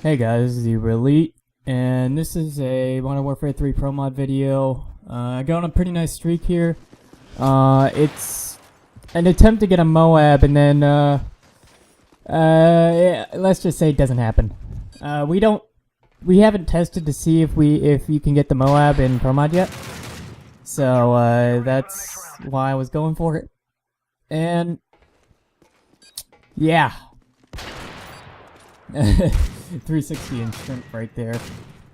Hey guys, this is Theuberelite, and this is a Modern Warfare 3 Promod video. I got on a pretty nice streak here. It's an attempt to get a MOAB, and then, yeah, let's just say it doesn't happen. We haven't tested to see if you can get the MOAB in Promod yet. So, that's why I was going for it. And, yeah. 360 and shrimp right there.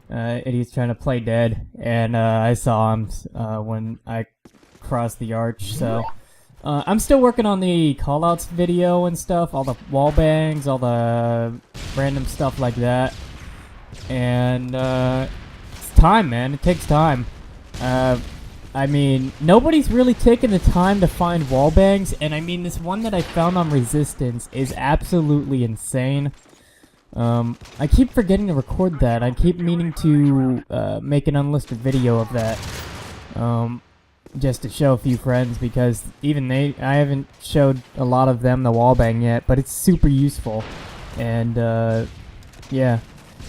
Idiot's trying to play dead, and I saw him when I crossed the arch. So I'm still working on the callouts video and stuff, all the wall bangs, all the random stuff like that. And it's time, man. It takes time. I mean, nobody's really taken the time to find wall bangs, and I mean, this one that I found on Resistance is absolutely insane. I keep forgetting to record that. I keep meaning to make an unlisted video of that, just to show a few friends, because even I haven't showed a lot of them the wallbang yet, but it's super useful. And yeah,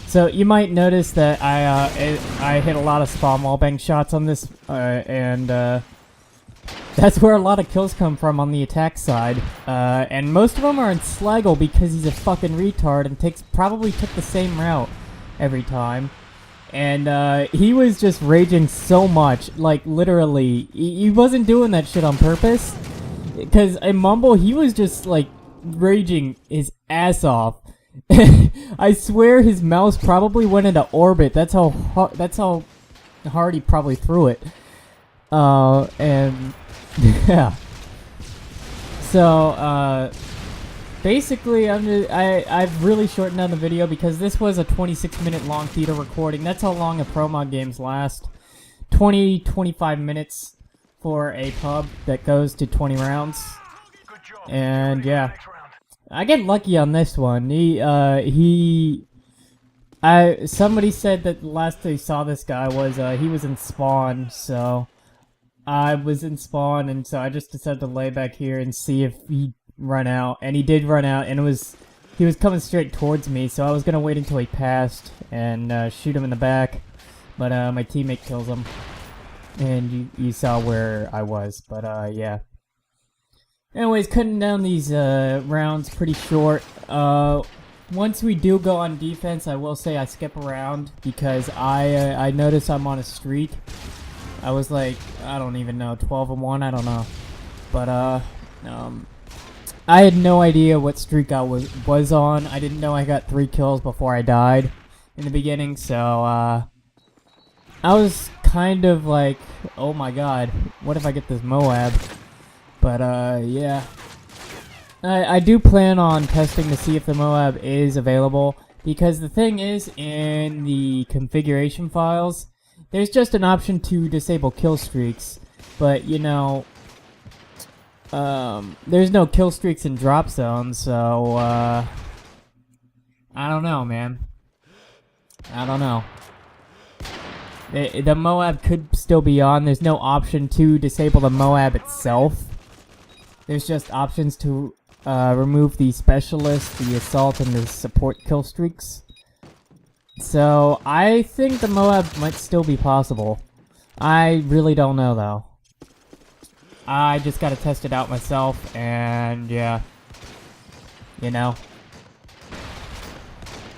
so you might notice that I hit a lot of spawn wallbang shots on this, and that's where a lot of kills come from on the attack side, and most of them are in Slaggle because he's a fucking retard and probably took the same route every time. And he was just raging so much, like literally, he wasn't doing that shit on purpose. Because in Mumble, he was just like raging his ass off. I swear his mouse probably went into orbit. That's how hard he probably threw it. And yeah. So, basically, I've really shortened down the video because this was a 26-minute long theater recording. That's how long a Promod games last. 20-25 minutes for a pub that goes to 20 rounds. And yeah, I get lucky on this one. Somebody said that the last they saw this guy was he was in spawn, so I was in spawn, and so I just decided to lay back here and see if he'd run out. And he did run out, and he was coming straight towards me, so I was gonna wait until he passed and shoot him in the back. But my teammate kills him, and you saw where I was. But yeah. Anyways, cutting down these rounds pretty short. Once we do go on defense, I will say I skip around because I notice I'm on a streak. I was like, I don't even know, 12-1, I don't know. But, I had no idea what streak I was on. I didn't know I got 3 kills before I died in the beginning, so, I was kind of like, oh my god, what if I get this MOAB? But, yeah. I do plan on testing to see if the MOAB is available, because the thing is, in the configuration files, there's just an option to disable kill streaks, but you know, there's no kill streaks in drop zones, so I don't know, man. I don't know. The MOAB could still be on. There's no option to disable the MOAB itself. There's just options to remove the specialist, the assault, and the support kill streaks. So, I think the MOAB might still be possible. I really don't know, though. I just gotta test it out myself, and yeah. You know.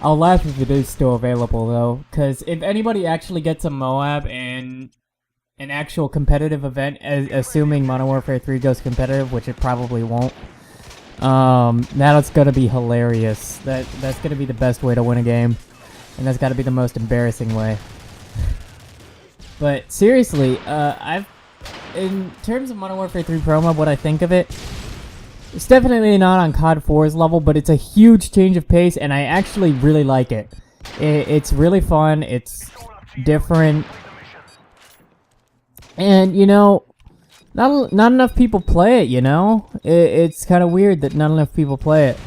I'll laugh if it is still available, though, because if anybody actually gets a MOAB in an actual competitive event, assuming Modern Warfare 3 goes competitive, which it probably won't, that's gonna be hilarious. That's gonna be the best way to win a game. And that's got to be the most embarrassing way. But seriously, in terms of Modern Warfare 3 Promo, what I think of it, it's definitely not on COD 4's level, but it's a huge change of pace, and I actually really like it. It's really fun, it's different, and you know, not enough people play it. You know, it's kind of weird that not enough people play it.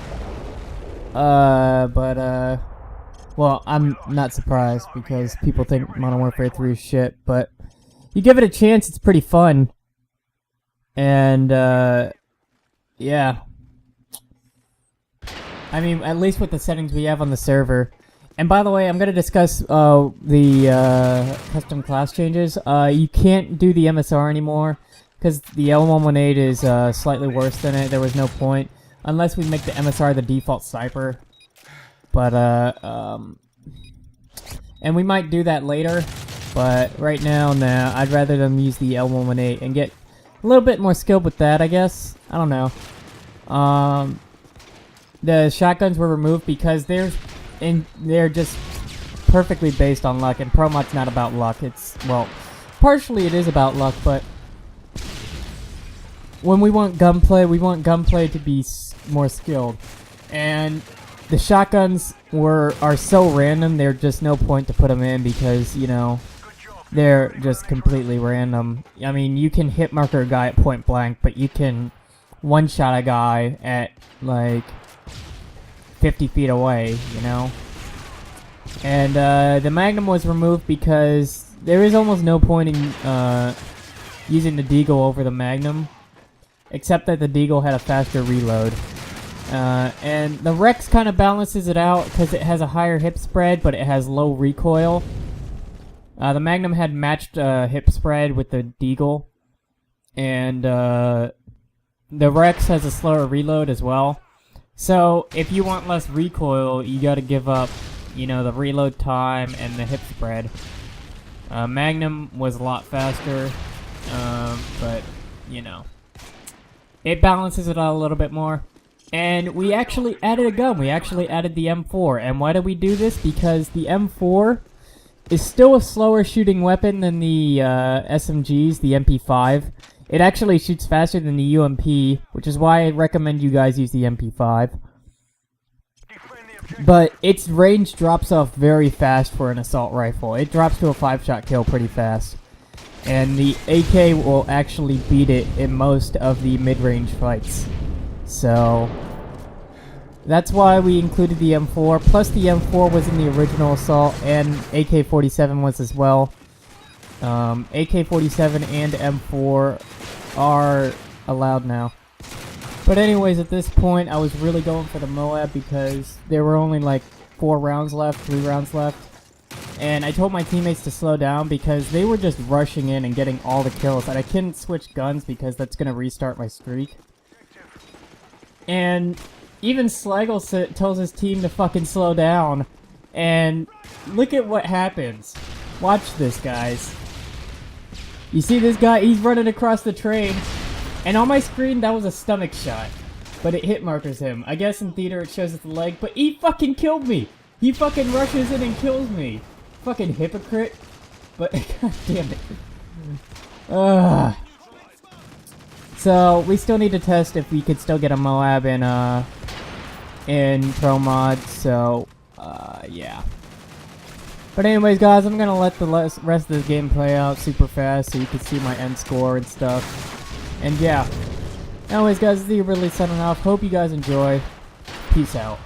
Well, I'm not surprised because people think Modern Warfare 3 is shit, but you give it a chance, it's pretty fun. And, yeah. I mean, at least with the settings we have on the server, And by the way, I'm going to discuss the custom class changes. You can't do the MSR anymore because the L118 is slightly worse than it. There was no point unless we make the MSR the default sniper. But and we might do that later. But right now, nah, I'd rather them use the L118 and get a little bit more skilled with that, I guess. I don't know. The shotguns were removed because they're just perfectly based on luck, and Promod's not about luck. It's, well, partially it is about luck, but when we want gunplay to be more skilled. And the shotguns are so random, there's just no point to put them in because, you know, they're just completely random. I mean, you can hit marker a guy at point blank, but you can one-shot a guy at, like, 50 feet away, you know? And the Magnum was removed because there is almost no point in using the Deagle over the Magnum, except that the Deagle had a faster reload. And the Rex kind of balances it out because it has a higher hip spread, but it has low recoil. The Magnum had matched hip spread with the Deagle, and the Rex has a slower reload as well. So if you want less recoil, you got to give up, you know, the reload time and the hip spread. Magnum was a lot faster, but you know, it balances it out a little bit more. And we actually added a gun. We actually added the M4. And why did we do this? Because the M4 is still a slower shooting weapon than the SMGs, the MP5. It actually shoots faster than the UMP, which is why I recommend you guys use the MP5. But its range drops off very fast for an assault rifle. It drops to a 5-shot kill pretty fast. And the AK will actually beat it in most of the mid-range fights. So that's why we included the M4. Plus the M4 was in the original assault, and AK-47 was as well. AK-47 and M4 are allowed now. But anyways, at this point, I was really going for the MOAB because there were only like 3 rounds left. And I told my teammates to slow down because they were just rushing in and getting all the kills. And I couldn't switch guns because that's going to restart my streak. And even Slaggle tells his team to fucking slow down. And look at what happens. Watch this, guys. You see this guy? He's running across the train. And on my screen, that was a stomach shot. But it hit markers him. I guess in theater it shows it's the leg. But he fucking killed me. He fucking rushes in and kills me. Fucking hypocrite. But, god damn it. So, we still need to test if we could still get a MOAB in Promod. So, yeah. But anyways, guys, I'm gonna let the rest of the game play out super fast so you can see my end score and stuff. And yeah. Anyways, guys, this is Theuberelite signing off. Hope you guys enjoy. Peace out.